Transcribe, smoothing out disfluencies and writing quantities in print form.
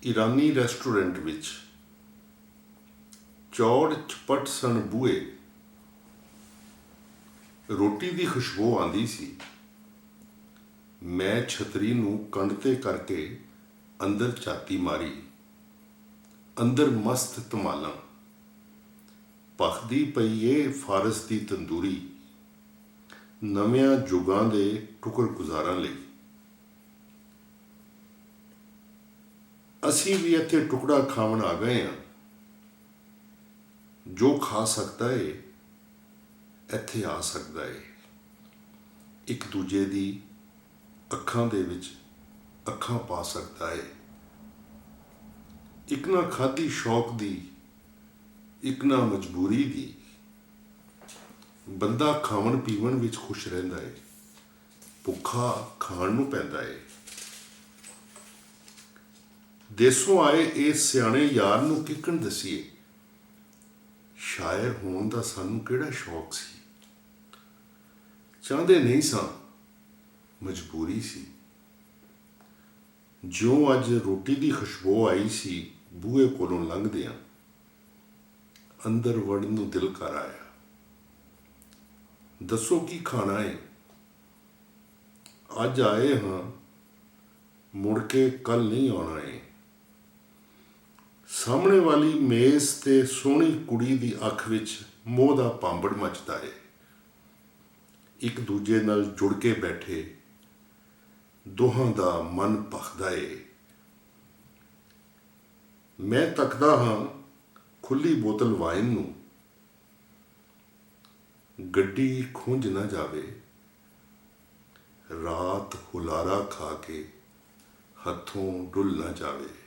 ईरानी restaurant विच चौड़ चपट सन बूहे, रोटी की खुशबू आंदी सी। मैं छतरी नूं कंध ते करके अंदर झाती मारी। अंदर मस्त धमालां पखदी पई ए फारस की तंदूरी, नवियां जुगां दे टुकर-गुजारां लई। असीं भी इत्थे टुकड़ा खावन आ गए हां। जो खा सकदा है इत्थे आ सकदा है। एक दूजे दी अखां दे विच अखां पा सकदा है। एक ना खाधी शौक दी, एक ना मजबूरी दी। बंदा खावन पीवन विच खुश रहिंदा है, भुखा खाण नूं पैंदा है। देसों आए इस सियाणे यार नूं किकण दसीए, शायर होण दा सानूं किहड़ा शौक सी। चाहते नहीं सां, मजबूरी सी। ज्यों अज रोटी की खुशबू आई सी, बूहे कोलों लंघदियां अंदर वड़न नूं दिल कर आया। दसो की खाना है? अज आए हाँ, मुड़ के कल नहीं आना है। सामने वाली मेज़ ते सोहनी कुड़ी दी अख विच मोह दा पांबड़ मचदा है। एक दूजे नाल जुड़ के बैठे दोहां दा मन भखदा है। मैं तकदा हाँ खुली बोतल वाइन नूं, गड्डी खुंझ ना जावे, रात हुलारा खा के हथों डुल ना जावे।